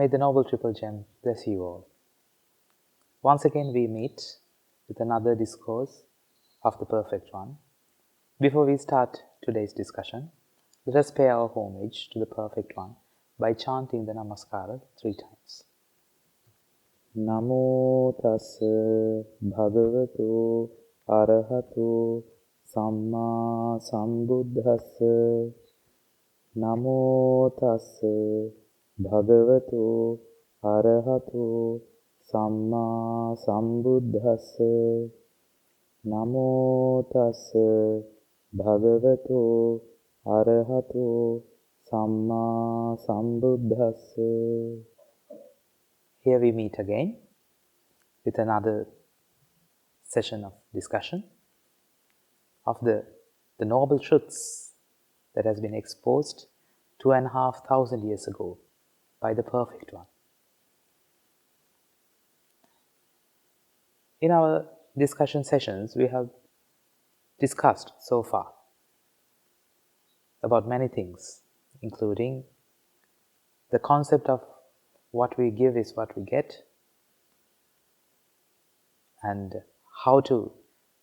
May the Noble Triple Gem bless you all. Once again we meet with another discourse of the Perfect One. Before we start today's discussion, let us pay our homage to the Perfect One by chanting the Namaskara 3 times. Namo tassa bhagavato arahato samma sambuddhassa. Namo tassa bhagavato arahato samma sambuddhassa. Namo tassa bhagavato arahato samma sambuddhassa. Here we meet again with another session of discussion of the noble truths that has been exposed 2,500 years ago by the Perfect One. In our discussion sessions, we have discussed so far about many things, including the concept of what we give is what we get, and how to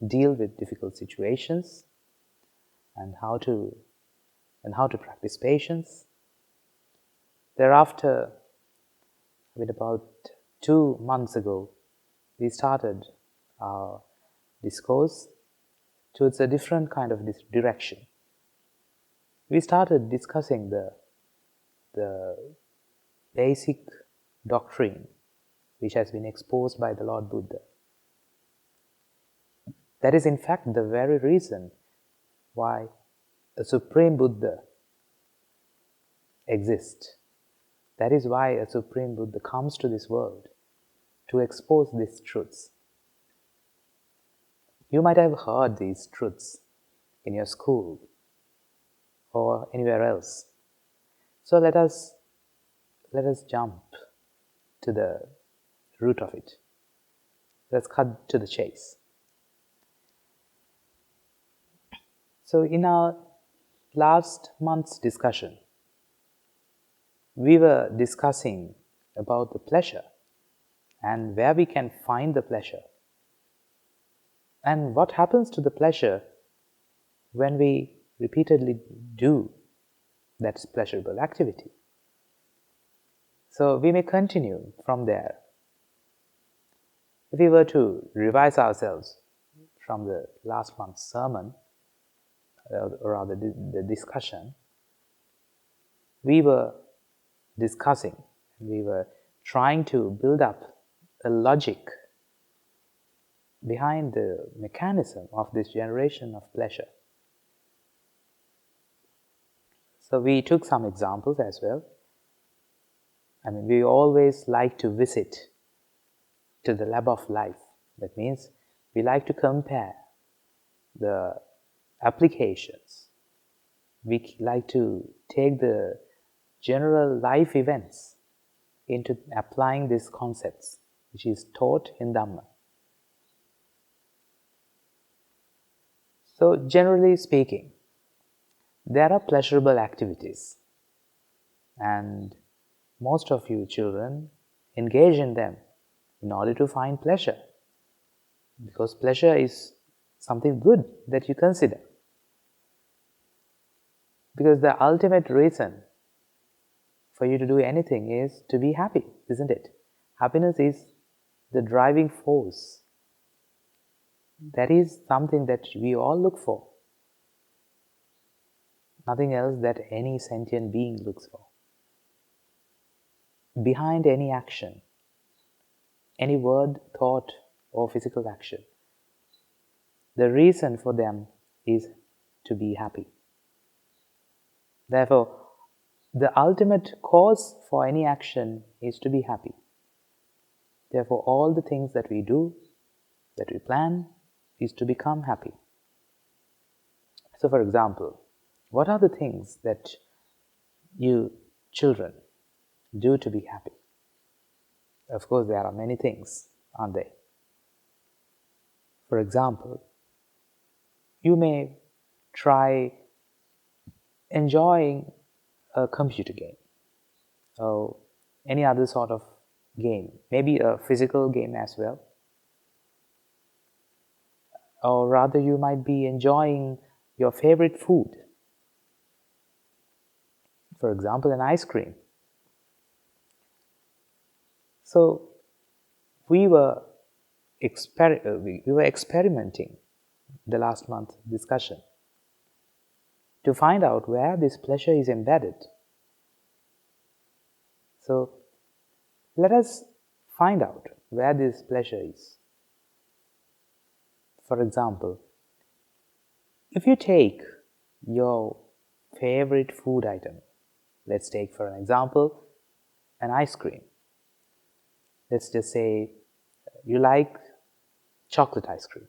deal with difficult situations, and how to practice patience. Thereafter, about 2 months ago, we started our discourse towards a different kind of direction. We started discussing the basic doctrine which has been exposed by the Lord Buddha. That is in fact the very reason why a Supreme Buddha exists. That is why a Supreme Buddha comes to this world, to expose these truths. You might have heard these truths in your school or anywhere else. So let us jump to the root of it. Let's cut to the chase. So in our last month's discussion, we were discussing about the pleasure and where we can find the pleasure, and what happens to the pleasure when we repeatedly do that pleasurable activity. So we may continue from there. If we were to revise ourselves from the last month's sermon, or rather the discussion, we were discussing, we were trying to build up a logic behind the mechanism of this generation of pleasure. So we took some examples as well. We always like to visit to the lab of life. That means we like to compare the applications. We like to take the general life events into applying these concepts, which is taught in Dhamma. So generally speaking, there are pleasurable activities, and most of you children engage in them in order to find pleasure, because pleasure is something good that you consider. Because the ultimate reason for you to do anything is to be happy, isn't it? Happiness is the driving force. That is something that we all look for. Nothing else that any sentient being looks for. Behind any action, any word, thought, or physical action, the reason for them is to be happy. Therefore, the ultimate cause for any action is to be happy. Therefore, all the things that we do, that we plan, is to become happy. So, for example, what are the things that you children do to be happy? Of course, there are many things, aren't there? For example, you may try enjoying a computer game, or any other sort of game, maybe a physical game as well. Or rather, you might be enjoying your favorite food. For example, an ice cream. So we were experimenting the last month discussion to find out where this pleasure is embedded. So let us find out where this pleasure is. For example, if you take your favorite food item, let's take for an example an ice cream. Let's just say you like chocolate ice cream.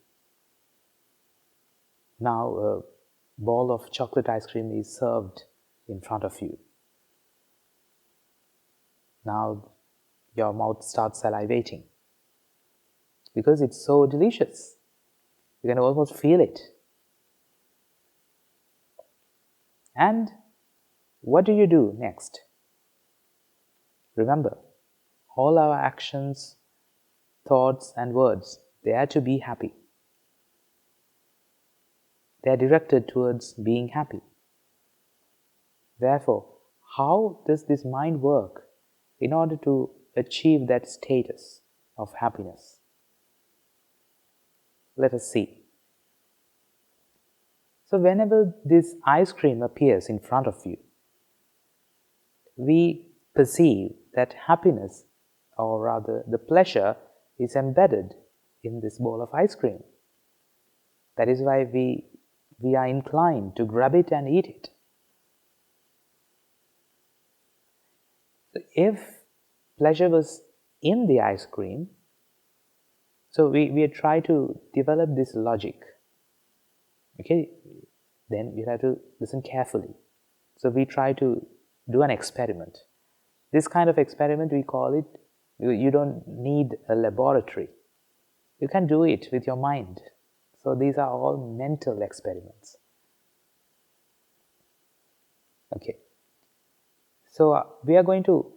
Now a ball of chocolate ice cream is served in front of you. Now your mouth starts salivating because it's so delicious. You can almost feel it. And what do you do next? Remember, all our actions, thoughts and words, they are to be happy. They are directed towards being happy. Therefore, how does this mind work in order to achieve that status of happiness? Let us see. So whenever this ice cream appears in front of you, we perceive that happiness, or rather the pleasure, is embedded in this bowl of ice cream. That is why we are inclined to grab it and eat it. So if pleasure was in the ice cream, so we try to develop this logic. Okay, then you have to listen carefully. So we try to do an experiment. This kind of experiment, we call it, you don't need a laboratory. You can do it with your mind. So these are all mental experiments. Okay. So we are going to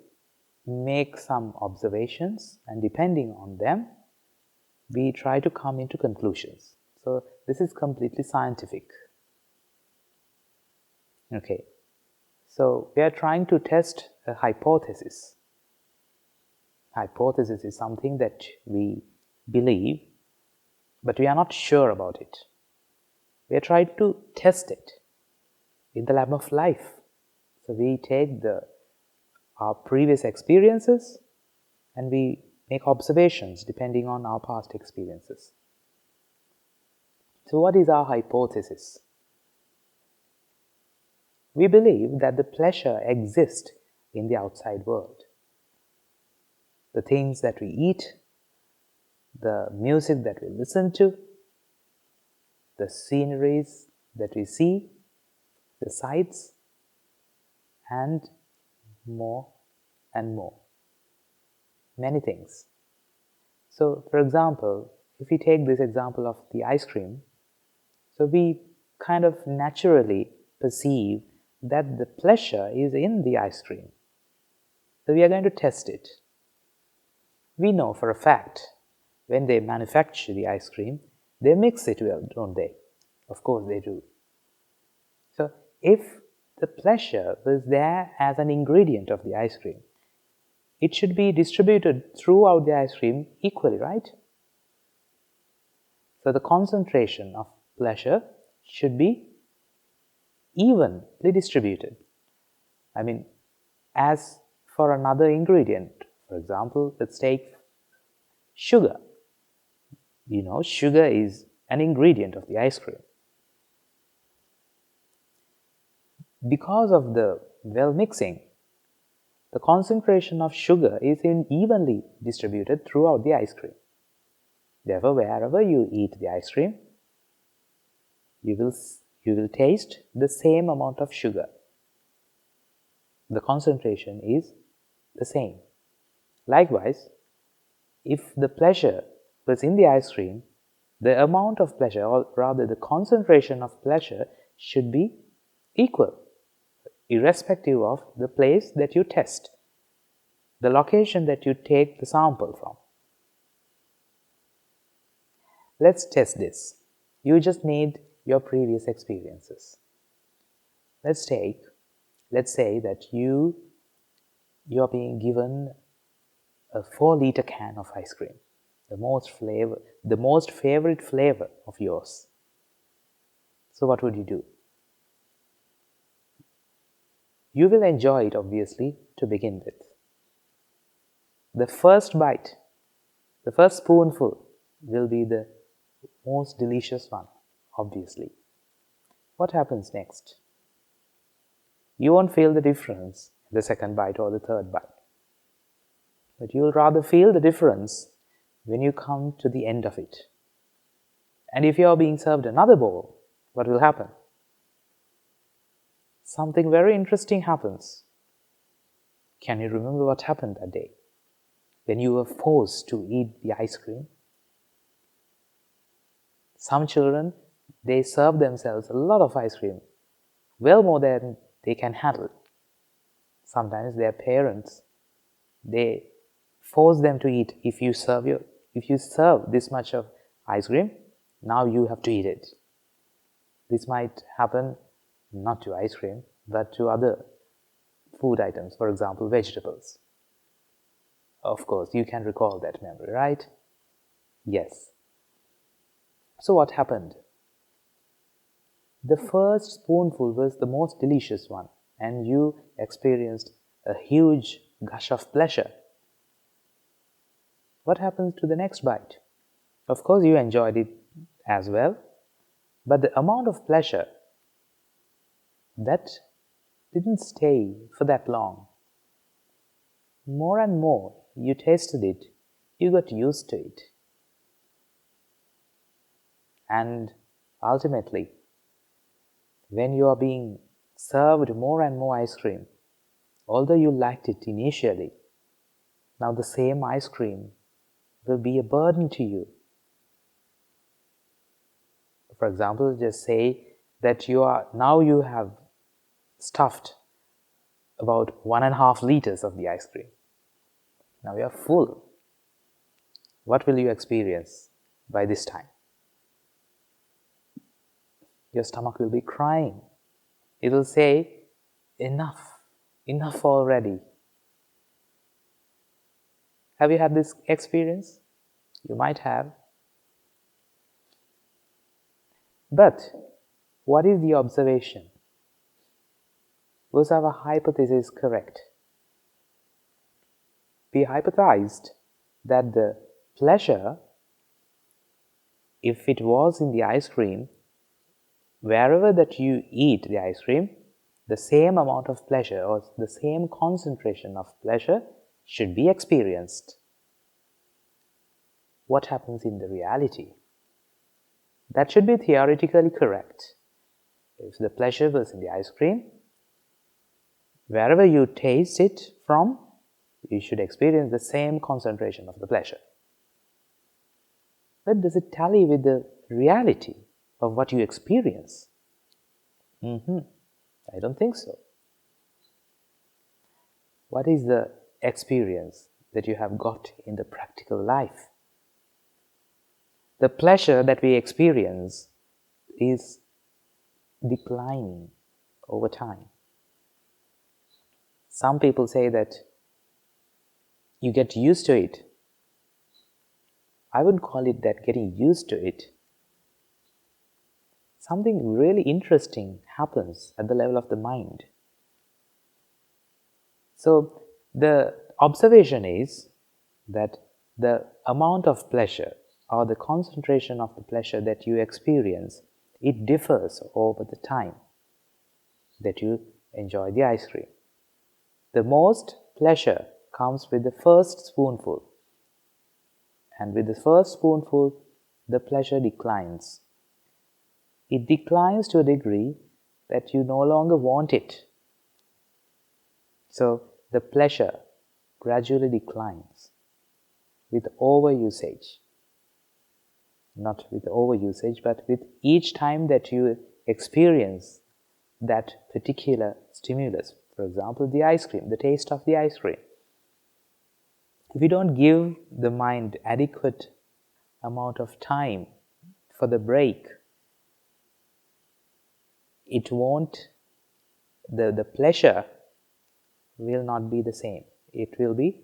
make some observations, and depending on them, we try to come into conclusions. So this is completely scientific. Okay. So we are trying to test a hypothesis. Hypothesis is something that we believe, but we are not sure about it. We are trying to test it in the lab of life. So we take our previous experiences and we make observations depending on our past experiences. So what is our hypothesis? We believe that the pleasure exists in the outside world. The things that we eat, the music that we listen to, the sceneries that we see, the sights, and more and more. Many things. So, for example, if we take this example of the ice cream, so we kind of naturally perceive that the pleasure is in the ice cream. So we are going to test it. We know for a fact, when they manufacture the ice cream, they mix it well, don't they? Of course they do. So if the pleasure was there as an ingredient of the ice cream, it should be distributed throughout the ice cream equally, right? So the concentration of pleasure should be evenly distributed. I mean, as for another ingredient, for example, let's take sugar. You know, sugar is an ingredient of the ice cream. Because of the well mixing, the concentration of sugar is evenly distributed throughout the ice cream. Therefore, wherever you eat the ice cream, you will taste the same amount of sugar. The concentration is the same. Likewise, if the pleasure was in the ice cream, the amount of pleasure, or rather the concentration of pleasure, should be equal, irrespective of the place that you test. the location that you take the sample from. Let's test this. You just need your previous experiences. Let's say that you're being given a 4-liter can of ice cream, the most favorite flavor of yours. So what would you do? You will enjoy it, obviously, to begin with. The first bite, the first spoonful will be the most delicious one, obviously. What happens next? You won't feel the difference in the second bite or the third bite. But you'll rather feel the difference when you come to the end of it. And if you're being served another bowl, what will happen? Something very interesting happens. Can you remember what happened that day when you were forced to eat the ice cream? Some children, they serve themselves a lot of ice cream, well more than they can handle. Sometimes their parents, they force them to eat. If you serve this much of ice cream, now you have to eat it. This might happen not to ice cream, but to other food items, for example, vegetables. Of course, you can recall that memory, right? Yes. So what happened? The first spoonful was the most delicious one, and you experienced a huge gush of pleasure. What happens to the next bite? Of course, you enjoyed it as well, but the amount of pleasure, that didn't stay for that long. More and more you tasted it, you got used to it. And ultimately, when you are being served more and more ice cream, although you liked it initially, now the same ice cream will be a burden to you. For example, just say that you have stuffed about 1.5 liters of the ice cream. Now you are full. What will you experience by this time? Your stomach will be crying. It will say, enough already. Have you had this experience? You might have. But what is the observation? Was our hypothesis correct? We hypothesized that the pleasure, if it was in the ice cream, wherever that you eat the ice cream, the same amount of pleasure or the same concentration of pleasure should be experienced. What happens in the reality? That should be theoretically correct. If the pleasure was in the ice cream, wherever you taste it from, you should experience the same concentration of the pleasure. But does it tally with the reality of what you experience? I don't think so. What is the experience that you have got in the practical life? The pleasure that we experience is declining over time. Some people say that you get used to it. I wouldn't call it that getting used to it. Something really interesting happens at the level of the mind. So the observation is that the amount of pleasure or the concentration of the pleasure that you experience, it differs over the time that you enjoy the ice cream. The most pleasure comes with the first spoonful, and with the first spoonful, the pleasure declines. It declines to a degree that you no longer want it. So the pleasure gradually declines with overusage. Not with overusage, but with each time that you experience that particular stimulus. For example, the ice cream, the taste of the ice cream. If we don't give the mind adequate amount of time for the break, it won't, the pleasure will not be the same. It will be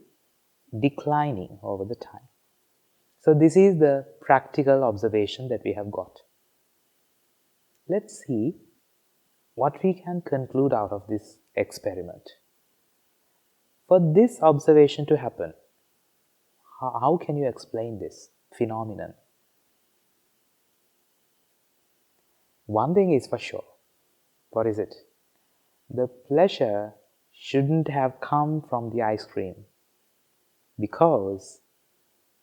declining over the time. So this is the practical observation that we have got. Let's see what we can conclude out of this experiment. For this observation to happen, how can you explain this phenomenon? One thing is for sure. What is it? The pleasure shouldn't have come from the ice cream, because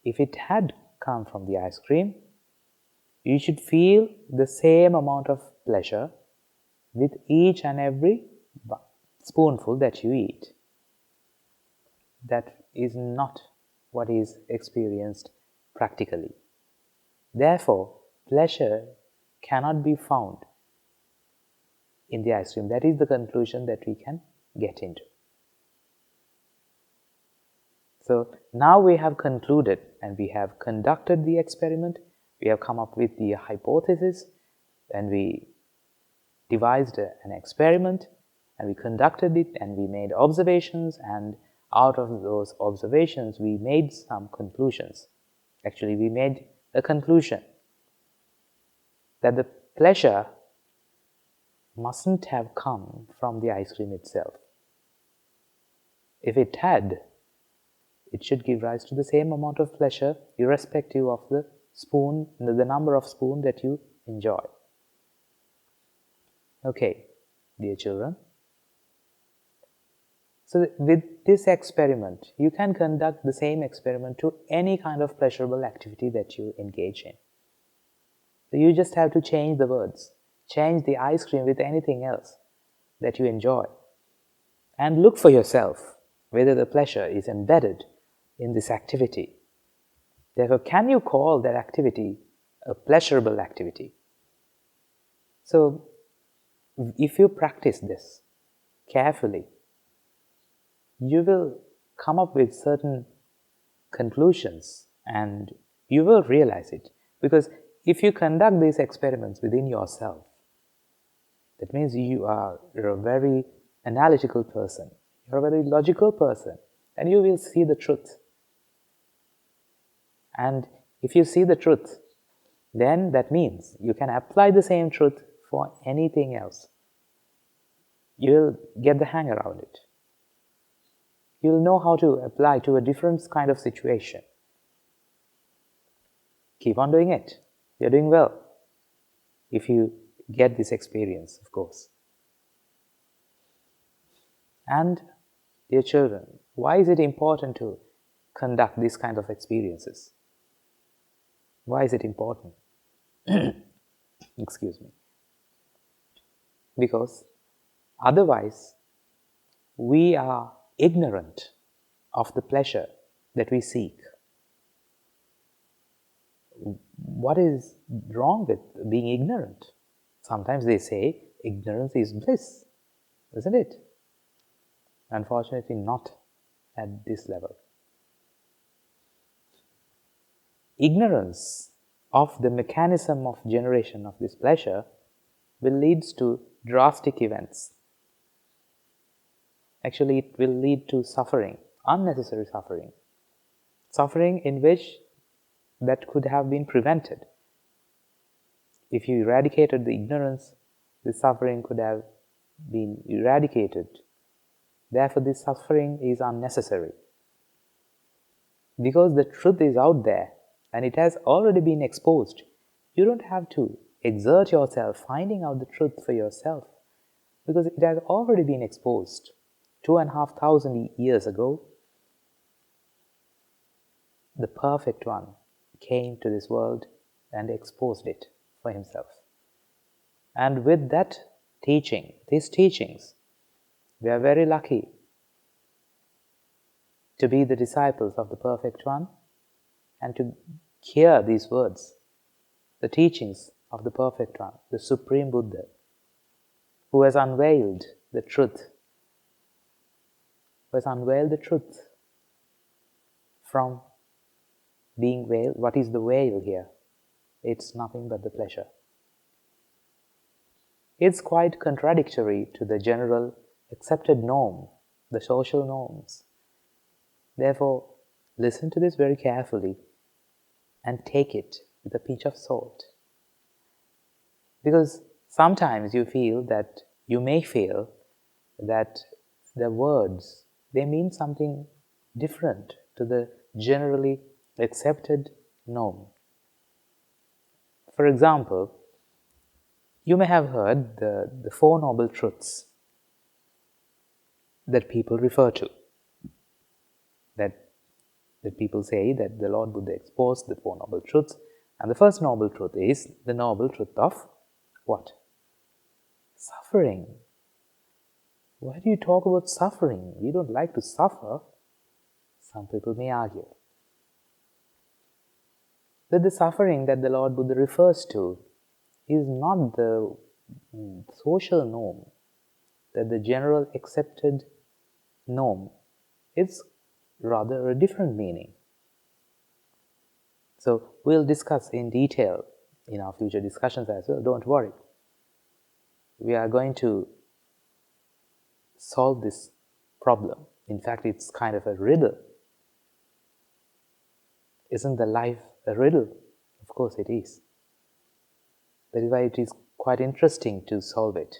if it had come from the ice cream, you should feel the same amount of pleasure with each and every spoonful that you eat. That is not what is experienced practically. Therefore, pleasure cannot be found in the ice cream. That is the conclusion that we can get into. So now we have concluded and we have conducted the experiment. We have come up with the hypothesis, and we devised an experiment, and we conducted it, and we made observations, and out of those observations we made some conclusions. Actually, we made a conclusion that the pleasure mustn't have come from the ice cream itself. If it had, it should give rise to the same amount of pleasure irrespective of the spoon, the number of spoons that you enjoy. Okay, dear children. So with this experiment, you can conduct the same experiment to any kind of pleasurable activity that you engage in. So you just have to change the words, change the ice cream with anything else that you enjoy, and look for yourself whether the pleasure is embedded in this activity. Therefore, can you call that activity a pleasurable activity? So, if you practice this carefully, you will come up with certain conclusions and you will realize it. Because if you conduct these experiments within yourself, that means you're a very analytical person, you're a very logical person, and you will see the truth. And if you see the truth, then that means you can apply the same truth for anything else. You'll get the hang around it. You'll know how to apply to a different kind of situation. Keep on doing it. You're doing well. If you get this experience, of course. And, dear children, why is it important to conduct these kind of experiences? Why is it important? Excuse me. Because otherwise, we are ignorant of the pleasure that we seek. What is wrong with being ignorant? Sometimes they say ignorance is bliss, isn't it? Unfortunately, not at this level. Ignorance of the mechanism of generation of this pleasure will lead to drastic events. Actually, it will lead to suffering, unnecessary suffering. Suffering in which that could have been prevented. If you eradicated the ignorance, the suffering could have been eradicated. Therefore, this suffering is unnecessary. Because the truth is out there and it has already been exposed, you don't have to exert yourself finding out the truth for yourself, because it has already been exposed. 2,500 years ago, the Perfect One came to this world and exposed it for himself. And with that teaching, these teachings, we are very lucky to be the disciples of the Perfect One and to hear these words, the teachings of the Perfect One, the Supreme Buddha, who has unveiled the truth, from being veiled. What is the veil here? It's nothing but the pleasure. It's quite contradictory to the general accepted norm, the social norms. Therefore, listen to this very carefully and take it with a pinch of salt. Because sometimes you may feel that the words, they mean something different to the generally accepted norm. For example, you may have heard the Four Noble Truths that people refer to, that people say that the Lord Buddha exposed the Four Noble Truths, and the first Noble Truth is the Noble Truth of what? Suffering. Why do you talk about suffering? We don't like to suffer. Some people may argue. But the suffering that the Lord Buddha refers to is not the social norm, that the general accepted norm. It's rather a different meaning. So we'll discuss in detail in our future discussions as well. Don't worry. We are going to solve this problem. In fact, it's kind of a riddle. Isn't the life a riddle? Of course it is. That is why it is quite interesting to solve it.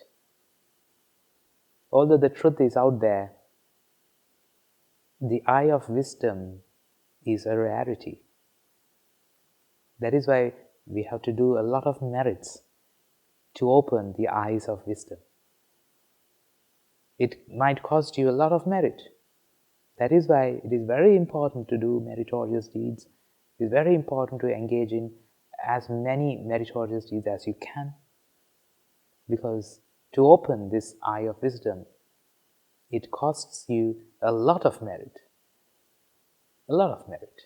Although the truth is out there, the eye of wisdom is a rarity. That is why we have to do a lot of merits to open the eyes of wisdom. It might cost you a lot of merit. That is why it is very important to do meritorious deeds. It is very important to engage in as many meritorious deeds as you can. Because to open this eye of wisdom, it costs you a lot of merit. A lot of merit.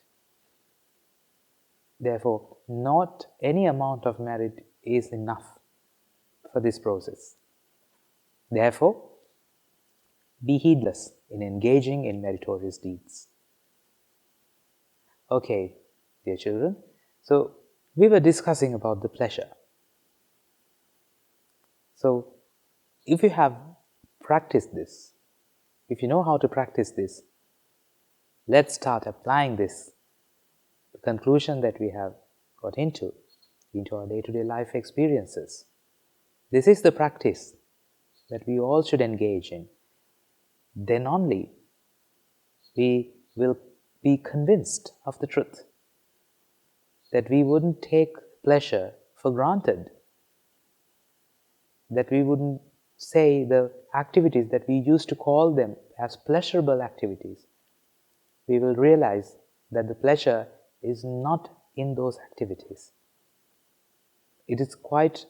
Therefore, not any amount of merit is enough for this process. Therefore, be heedless in engaging in meritorious deeds. Okay, dear children, so we were discussing about the pleasure. So, if you have practiced this, if you know how to practice this, let's start applying this, the conclusion that we have got into our day-to-day life experiences. This is the practice that we all should engage in. Then only we will be convinced of the truth, that we wouldn't take pleasure for granted, that we wouldn't say the activities that we used to call them as pleasurable activities. We will realize that the pleasure is not in those activities. It is quite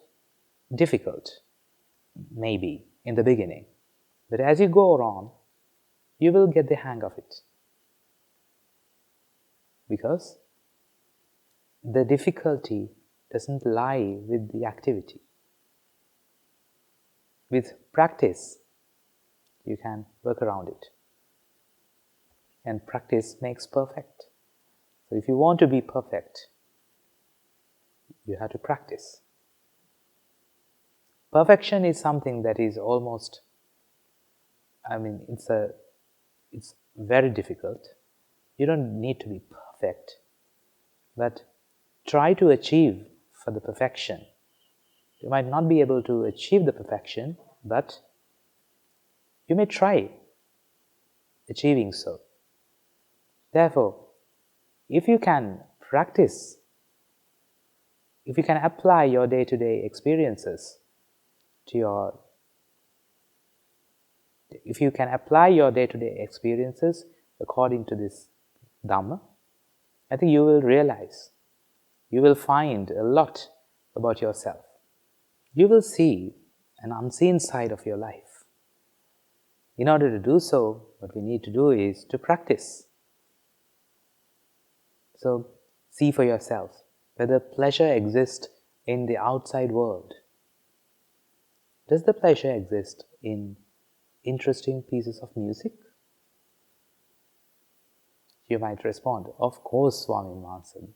difficult, maybe, in the beginning. But as you go on, you will get the hang of it. Because the difficulty doesn't lie with the activity. With practice, you can work around it. And practice makes perfect. So if you want to be perfect, you have to practice. Perfection is something that is almost, it's very difficult. You don't need to be perfect, but try to achieve for the perfection. You might not be able to achieve the perfection, but you may try achieving so. Therefore, if you can practice, if you can apply your day-to-day experiences if you can apply your day-to-day experiences according to this Dhamma, I think you will realize, you will find a lot about yourself. You will see an unseen side of your life. In order to do so, what we need to do is to practice. So, see for yourself whether pleasure exists in the outside world. Does the pleasure exist in interesting pieces of music? You might respond, "Of course, Swami Mansan.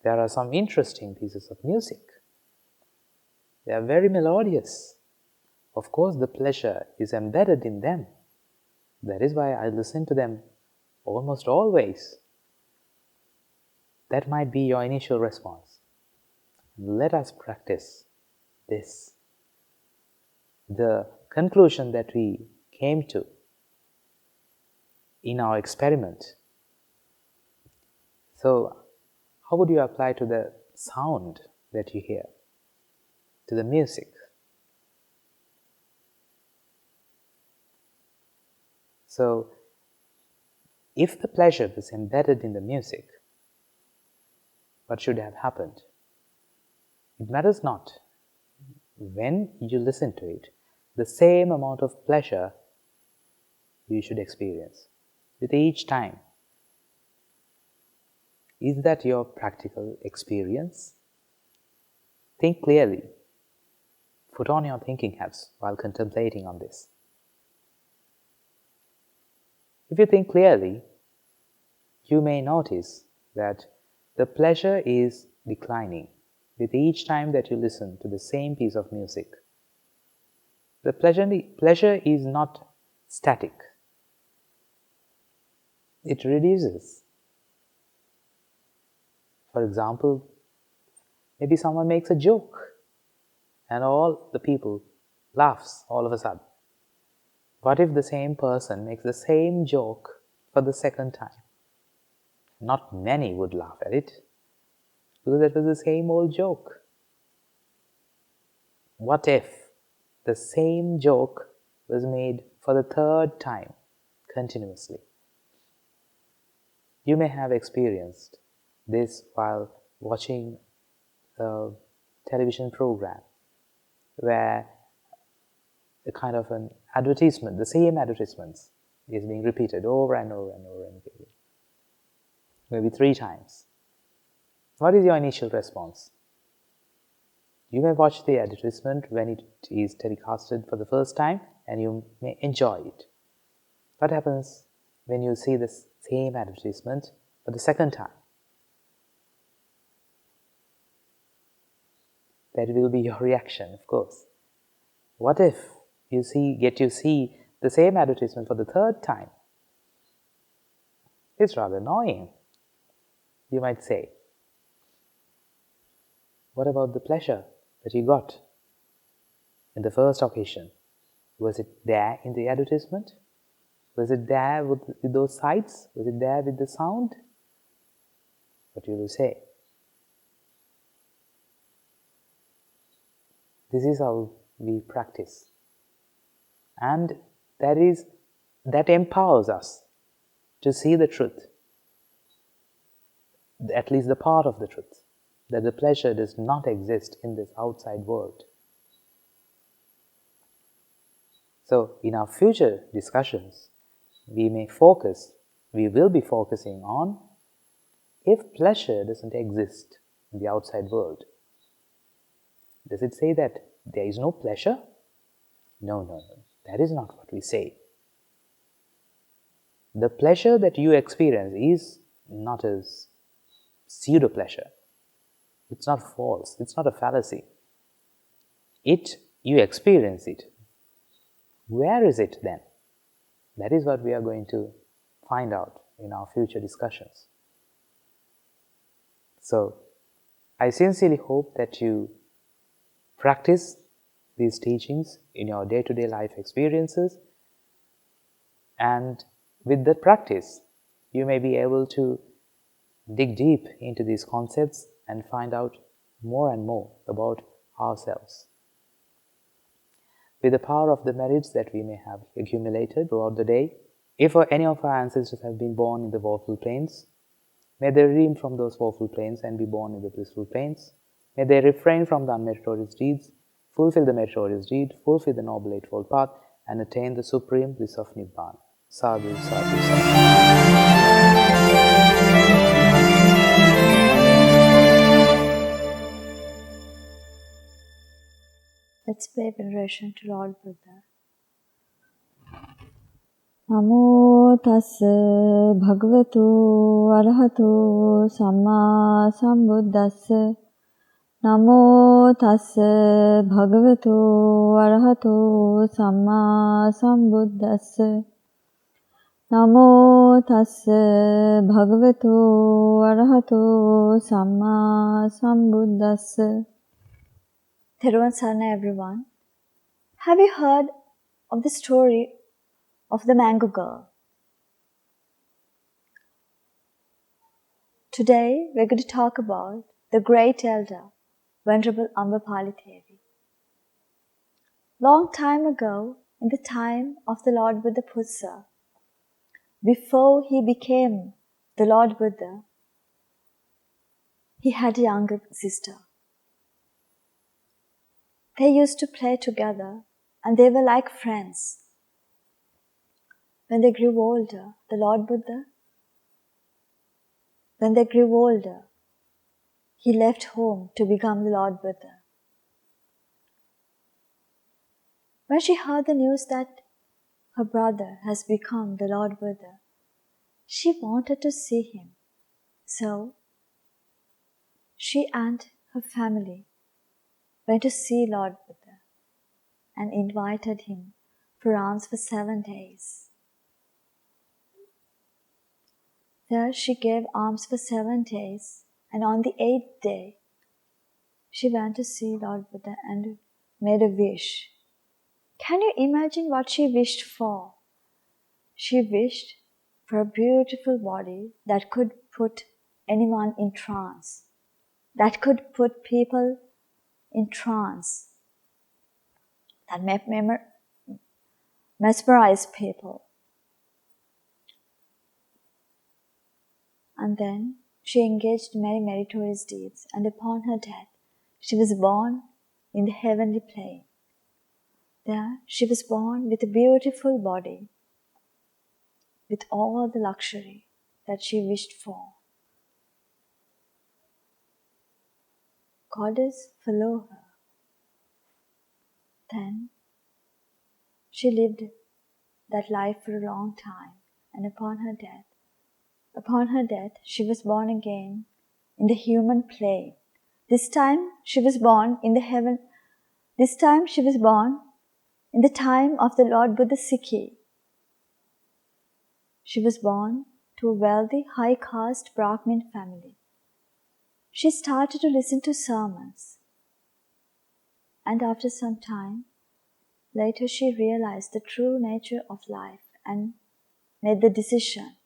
There are some interesting pieces of music. They are very melodious. Of course, the pleasure is embedded in them. That is why I listen to them almost always." That might be your initial response. Let us practice this. The conclusion that we came to in our experiment. So, how would you apply to the sound that you hear, to the music? So, if the pleasure was embedded in the music, what should have happened? It matters not. When you listen to it, the same amount of pleasure you should experience with each time. Is that your practical experience? Think clearly. Put on your thinking hats while contemplating on this. If you think clearly, you may notice that the pleasure is declining with each time that you listen to the same piece of music. The pleasure is not static. It reduces. For example, maybe someone makes a joke and all the people laughs all of a sudden. What if the same person makes the same joke for the second time? Not many would laugh at it, because that was the same old joke. What if the same joke was made for the third time continuously? You may have experienced this while watching a television program where a kind of an advertisement, the same advertisements, is being repeated over and over and over again, maybe 3 times. What is your initial response? You may watch the advertisement when it is telecasted for the first time and you may enjoy it. What happens when you see the same advertisement for the second time? That will be your reaction, of course. What if you get to see the same advertisement for the third time? It's rather annoying, you might say. What about the pleasure that you got in the first occasion? Was it there in the advertisement? Was it there with those sights? Was it there with the sound? What you will say? This is how we practice. And that empowers us to see the truth, at least the part of the truth, that the pleasure does not exist in this outside world. So, in our future discussions, we will be focusing on if pleasure doesn't exist in the outside world. Does it say that there is no pleasure? No. That is not what we say. The pleasure that you experience is not a pseudo-pleasure. It's not false. It's not a fallacy. You experience it. Where is it then? That is what we are going to find out in our future discussions. So, I sincerely hope that you practice these teachings in your day-to-day life experiences, and with the practice, you may be able to dig deep into these concepts and find out more and more about ourselves. With the power of the merits that we may have accumulated throughout the day, if any of our ancestors have been born in the woeful plains, may they redeem from those woeful plains and be born in the blissful plains. May they refrain from the unmeritorious deeds, fulfill the meritorious deed, fulfill the Noble Eightfold Path, and attain the supreme bliss of Nibbana. Sadhu, sadhu, sadhu. Let's pay veneration to Lord Buddha. Namo tassa bhagavato arahato samma sambuddhassa. Namo tassa bhagavato arahato samma sambuddhassa. Namo tassa bhagavato arahato samma sambuddhassa. Theruvan Sarana, everyone. Have you heard of the story of the mango girl? Today we're going to talk about the great elder, Venerable Ambapali Devi. Long time ago, in the time of the Lord Buddha Puthra, before he became the Lord Buddha, he had a younger sister. They used to play together and they were like friends. When they grew older, the Lord Buddha, when they grew older, he left home to become the Lord Buddha. When she heard the news that her brother has become the Lord Buddha, she wanted to see him. So, she and her family went to see Lord Buddha and invited him for alms for 7 days. There she gave alms for 7 days, and on the 8th day, she went to see Lord Buddha and made a wish. Can you imagine what she wished for? She wished for a beautiful body that could put anyone in trance, that could put people in trance, that mesmerize people. And then she engaged in many meritorious deeds, and upon her death, she was born in the heavenly plane. There, she was born with a beautiful body, with all the luxury that she wished for. Goddess followed her. Then, she lived that life for a long time, and upon her death, she was born again in the human plane. This time she was born in the heaven. This time she was born in the time of the Lord Buddha Sikhi. She was born to a wealthy, high caste Brahmin family. She started to listen to sermons, and after some time, later she realized the true nature of life and made the decision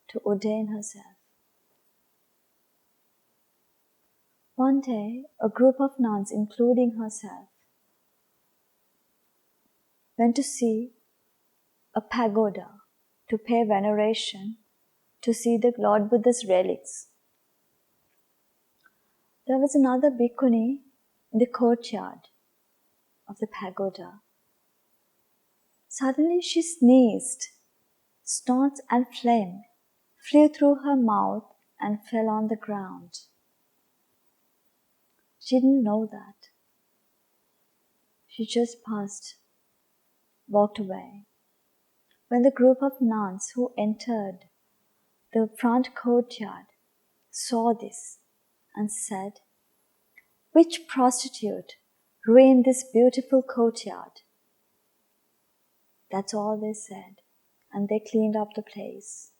to ordain herself. One day, a group of nuns, including herself, went to see a pagoda to pay veneration to see the Lord Buddha's relics. There was another bhikkhuni in the courtyard of the pagoda. Suddenly she sneezed. Snorts and flame flew through her mouth and fell on the ground. She didn't know that. She just walked away. When the group of nuns who entered the front courtyard saw this and said, "Which prostitute ruined this beautiful courtyard?" That's all they said, and they cleaned up the place.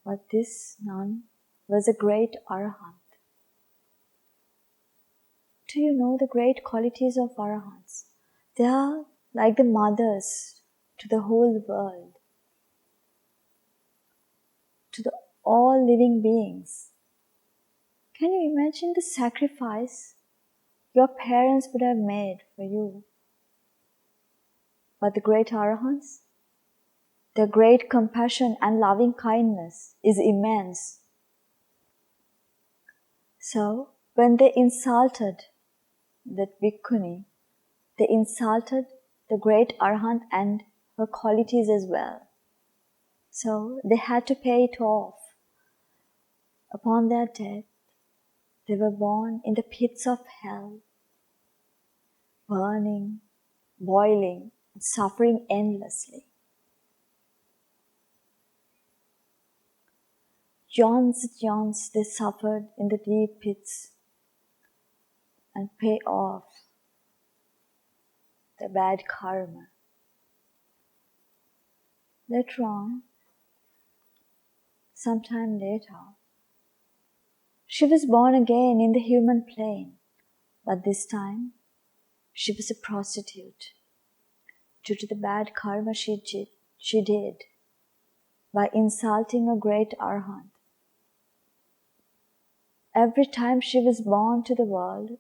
But this nun was a great arahant. Do you know the great qualities of arahants? They are like the mothers to the whole world, to all living beings. Can you imagine the sacrifice your parents would have made for you? But the great arahants, their great compassion and loving kindness is immense. So, when they insulted that bhikkhuni, they insulted the great arahant and her qualities as well. So, they had to pay it off. Upon their death, they were born in the pits of hell, burning boiling, and suffering endlessly. Yawns and yawns they suffered in the deep pits and pay off the bad karma. Later on, sometime later, she was born again in the human plane, but this time she was a prostitute due to the bad karma she did by insulting a great arhat. Every time she was born to the world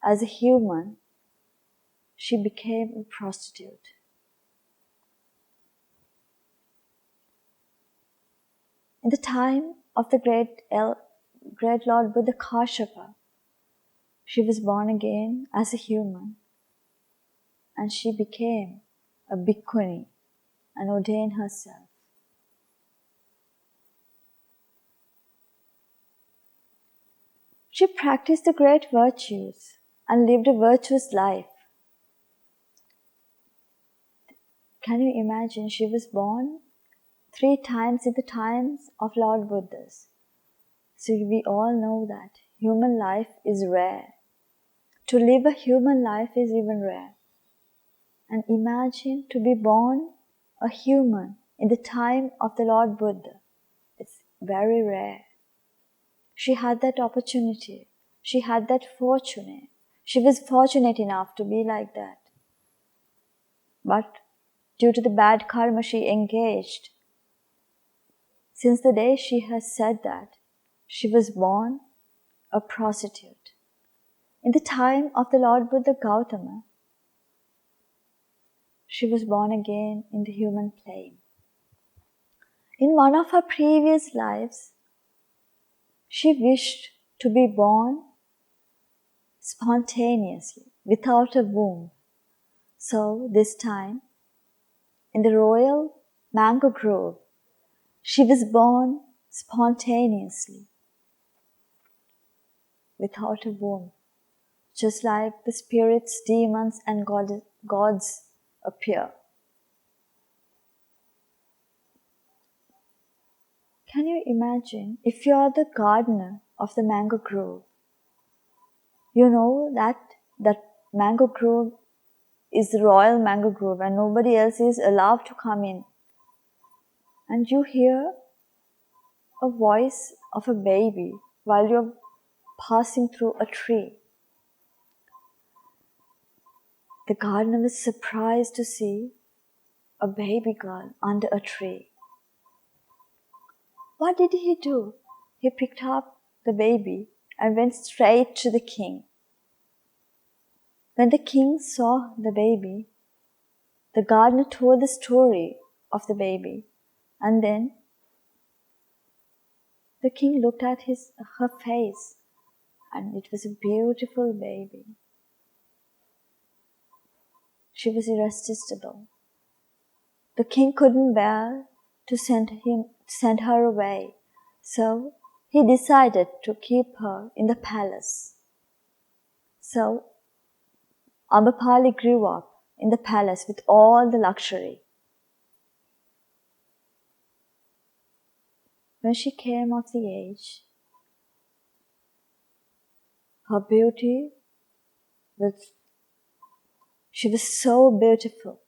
as a human, she became a prostitute. In the time of the great Lord Buddha Kashyapa, she was born again as a human, and she became a bhikkhuni and ordained herself. She practiced the great virtues and lived a virtuous life. Can you imagine? She was born 3 times in the times of Lord Buddhas. So we all know that human life is rare. To live a human life is even rare. And imagine to be born a human in the time of the Lord Buddha. It's very rare. She had that opportunity. She had that fortune. She was fortunate enough to be like that. But due to the bad karma she engaged, since the day she has said that, she was born a prostitute. In the time of the Lord Buddha Gautama, she was born again in the human plane. In one of her previous lives, she wished to be born spontaneously, without a womb. So this time, in the royal mango grove, she was born spontaneously, without a womb, just like the spirits, demons, and gods appear. Can you imagine if you are the gardener of the mango grove? You know that mango grove is the royal mango grove and nobody else is allowed to come in. And you hear a voice of a baby while you're passing through a tree. The gardener was surprised to see a baby girl under a tree. What did he do? He picked up the baby and went straight to the king. When the king saw the baby, the gardener told the story of the baby, and then the king looked at her face, and it was a beautiful baby. She was irresistible. The king couldn't bear to send her away, so he decided to keep her in the palace. So Ambapali grew up in the palace with all the luxury. When she came of the age, her beauty she was so beautiful.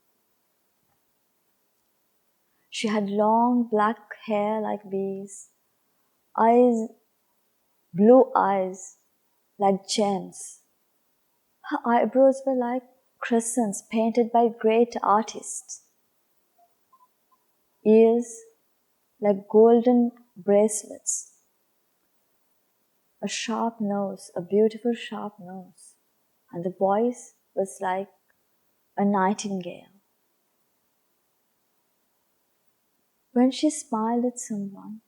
She had long black hair like bees, blue eyes like gems. Her eyebrows were like crescents painted by great artists. Ears like golden bracelets. A sharp nose, a beautiful sharp nose. And the voice was like a nightingale. When she smiled at someone,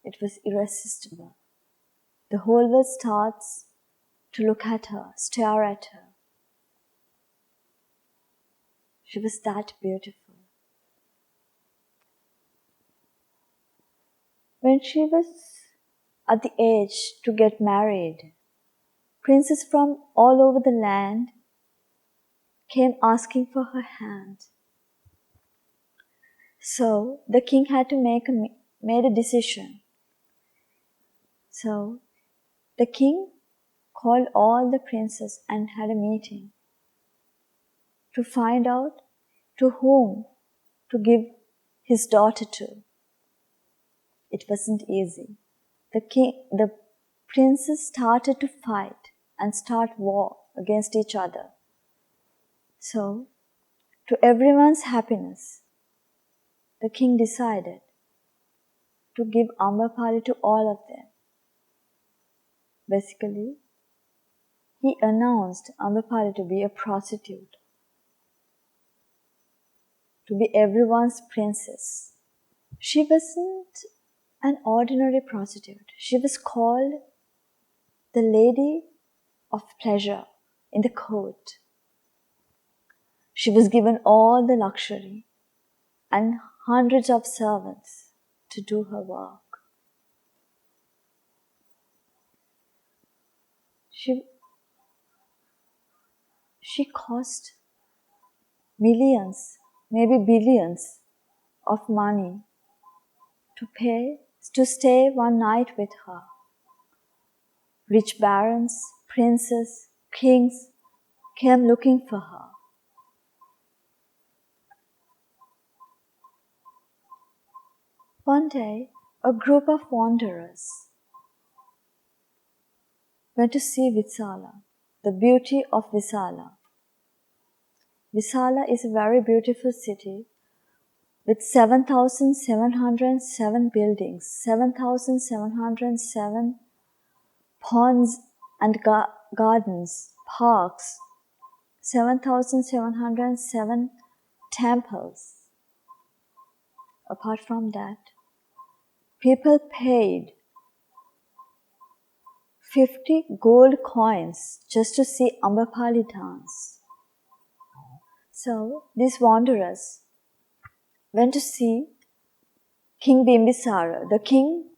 it was irresistible. The whole world starts to look at her, stare at her. She was that beautiful. When she was at the age to get married, princes from all over the land came asking for her hand. So the king had to made a decision. So the king called all the princes and had a meeting to find out to whom to give his daughter to. It wasn't easy. The princes started to fight and start war against each other. So, to everyone's happiness, the king decided to give Amrapali to all of them. Basically, he announced Amrapali to be a prostitute, to be everyone's princess. She wasn't an ordinary prostitute. She was called the Lady of Pleasure in the court. She was given all the luxury and hundreds of servants to do her work. She cost millions, maybe billions of money to stay one night with her. Rich barons, princes, kings came looking for her. One day, a group of wanderers went to see Visala, the beauty of Visala. Visala is a very beautiful city with 7,707 buildings, 7,707 ponds and gardens, parks, 7,707 temples. Apart from that, people paid 50 gold coins just to see Amrapali dance. So these wanderers went to see King Bimbisara, the king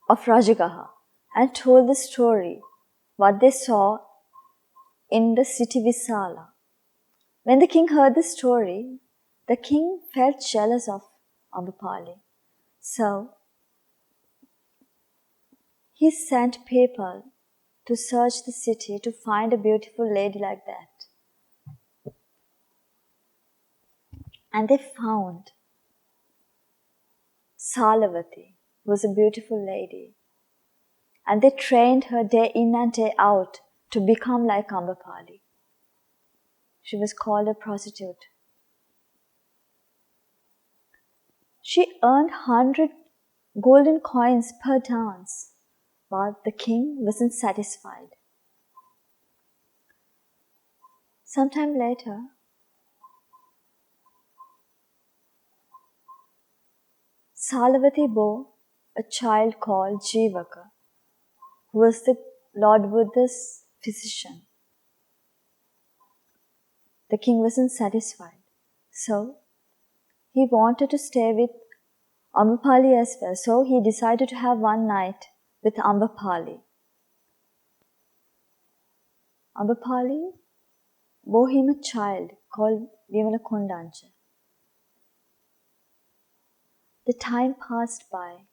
of Rajagaha, and told the story, what they saw in the city Visala. When the king heard the story, the king felt jealous of Amrapali. So he sent people to search the city to find a beautiful lady like that. And they found Salavati, who was a beautiful lady. And they trained her day in and day out to become like Amrapali. She was called a prostitute. She earned 100 golden coins per dance, but the king wasn't satisfied. Sometime later, Salavati bore a child called Jivaka, who was the Lord Buddha's physician. The king wasn't satisfied, so he wanted to stay with Amrapali as well, so he decided to have one night with Amrapali. Amrapali bore him a child called Vimalakondancha. The time passed by.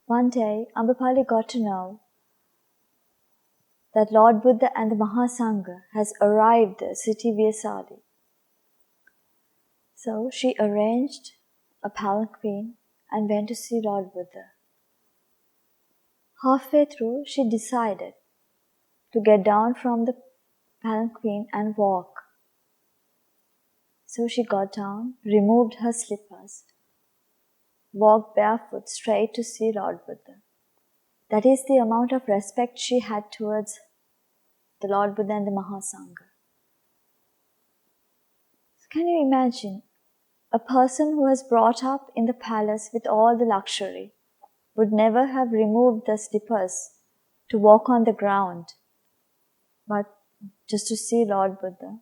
One day, Amrapali got to know that Lord Buddha and the Mahasangha has arrived at the city Vesali. So she arranged a palanquin and went to see Lord Buddha. Halfway through, she decided to get down from the palanquin and walk. So she got down, removed her slippers, walked barefoot straight to see Lord Buddha. That is the amount of respect she had towards the Lord Buddha and the Mahasangha. So can you imagine a person who was brought up in the palace with all the luxury would never have removed the slippers to walk on the ground, but just to see Lord Buddha.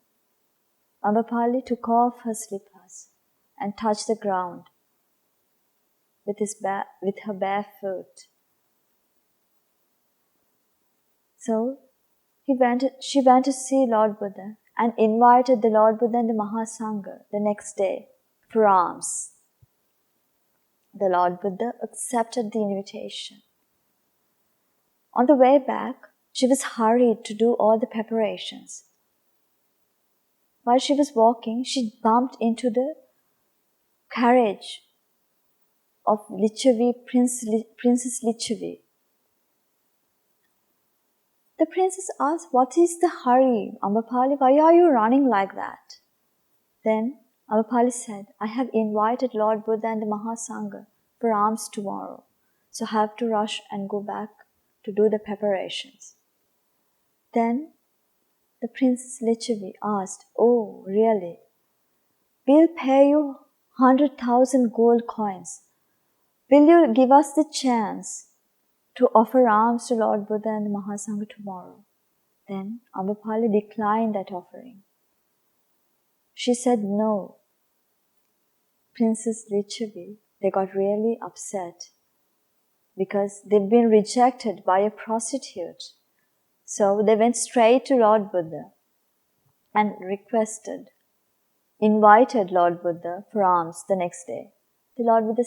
Amrapali took off her slippers and touched the ground with her bare foot. So she went to see Lord Buddha and invited the Lord Buddha and the Mahasangha the next day for alms. The Lord Buddha accepted the invitation. On the way back, she was hurried to do all the preparations. While she was walking, she bumped into the carriage of Princess Lichavi. The princess asked, "What is the hurry, Ambapali? Why are you running like that?" Then Ambapali said, "I have invited Lord Buddha and the Mahasangha for alms tomorrow, so I have to rush and go back to do the preparations." Then the Princess Lichavi asked, "Oh, really? We'll pay you 100,000 gold coins. Will you give us the chance to offer alms to Lord Buddha and the Mahasangha tomorrow?" Then Ambapali declined that offering. She said no. Princess Lichavi, they got really upset because they'd been rejected by a prostitute. So they went straight to Lord Buddha and invited Lord Buddha for alms the next day. The Lord Buddha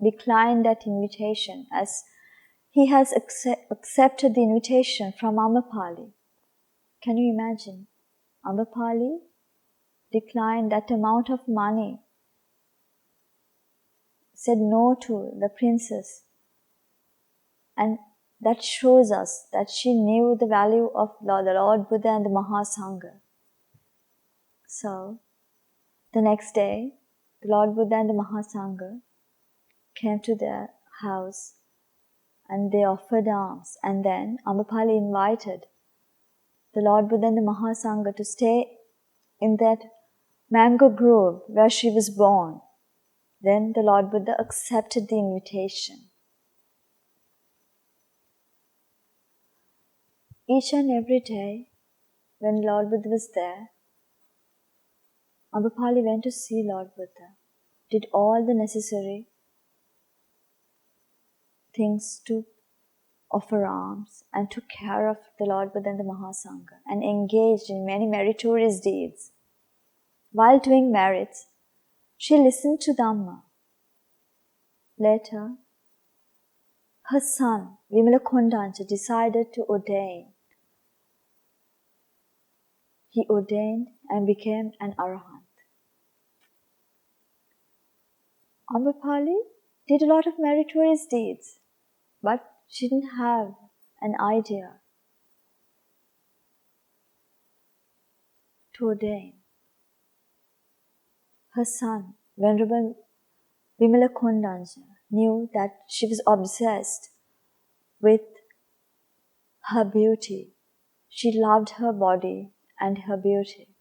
declined that invitation as he has accepted the invitation from Ambapali. Can you imagine? Ambapali declined that amount of money, said no to the princess, and that shows us that she knew the value of the Lord Buddha and the Mahasangha. So, the next day, the Lord Buddha and the Mahasangha came to their house and they offered alms. And then Ambapali invited the Lord Buddha and the Mahasangha to stay in that mango grove where she was born. Then the Lord Buddha accepted the invitation. Each and every day, when Lord Buddha was there, Ambapali went to see Lord Buddha, did all the necessary things to offer alms and took care of the Lord Buddha and the Mahasangha and engaged in many meritorious deeds. While doing merits, she listened to Dhamma. Later, her son, Vimalakondancha, decided to ordain. He ordained and became an Arahant. Ambapali did a lot of meritorious deeds, but she didn't have an idea to ordain. Her son, Venerable Vimalakondancha, knew that she was obsessed with her beauty. She loved her body and her beauty.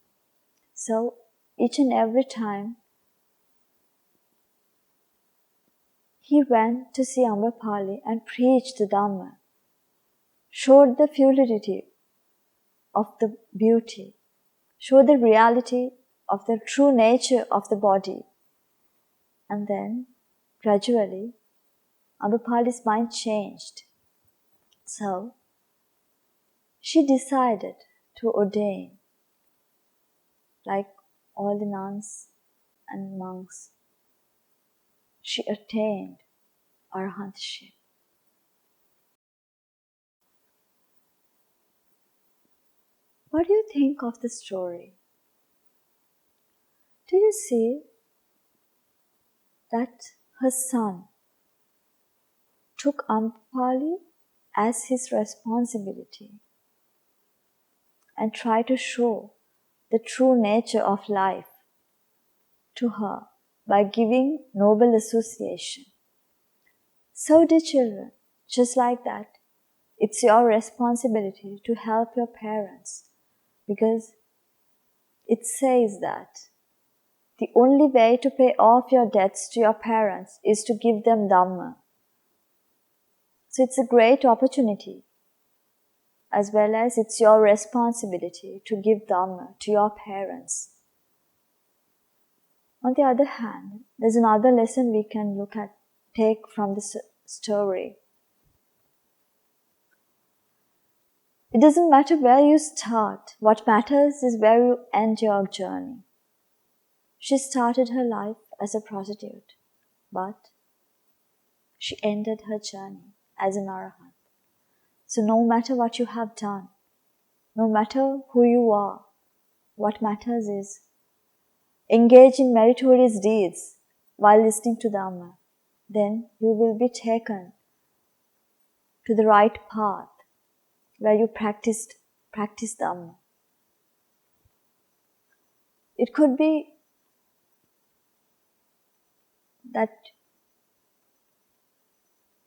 So each and every time he went to see Ambapali and preached the Dhamma, showed the futility of the beauty, showed the reality of the true nature of the body. And then, gradually, Ambapali's mind changed. So, she decided to ordain, like all the nuns and monks. She attained arahantship. What do you think of the story? Do you see that her son took Ambapali as his responsibility and tried to show the true nature of life to her by giving noble association? So, dear children, just like that, it's your responsibility to help your parents, because it says that the only way to pay off your debts to your parents is to give them Dhamma. So it's a great opportunity, as well as it's your responsibility to give Dhamma to your parents. On the other hand, there's another lesson we can take from this story. It doesn't matter where you start. What matters is where you end your journey. She started her life as a prostitute, but she ended her journey as an arahant. So no matter what you have done, no matter who you are, what matters is engage in meritorious deeds while listening to Dhamma. Then you will be taken to the right path where you practice Dhamma. It could be that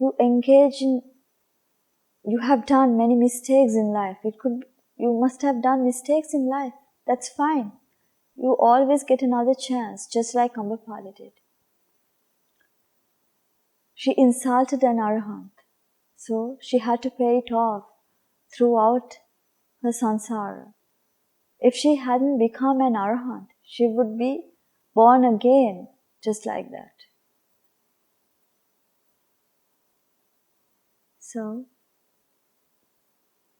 you have done many mistakes in life. You must have done mistakes in life. That's fine. You always get another chance, just like Ambapali did. She insulted an arahant, so she had to pay it off throughout her samsara. If she hadn't become an arahant, she would be born again, just like that. So,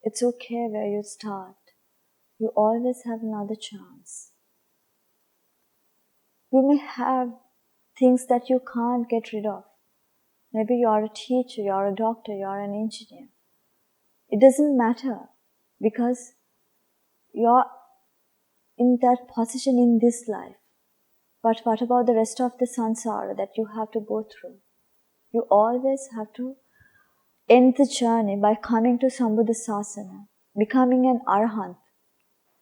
it's okay where you start. You always have another chance. You may have things that you can't get rid of. Maybe you're a teacher, you're a doctor, you're an engineer. It doesn't matter because you're in that position in this life. But what about the rest of the samsara that you have to go through? You always have to end the journey by coming to Sambuddha Sasana, becoming an arahant.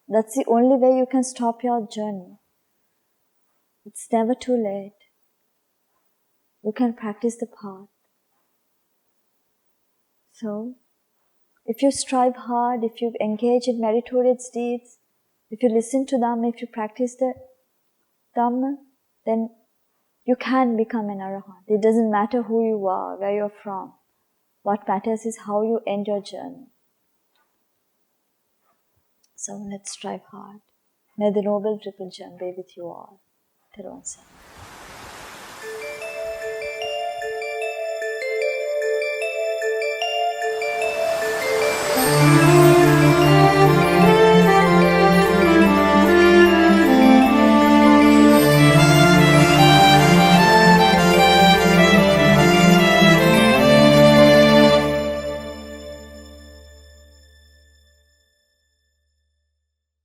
That's the only way you can stop your journey. It's never too late. You can practice the path. So, if you strive hard, if you engage in meritorious deeds, if you listen to Dhamma, if you practice the Dhamma, then you can become an arahant. It doesn't matter who you are, where you're from. What matters is how you end your journey. So let's strive hard. May the Noble Triple Gem be with you all. Theruvan Saranai.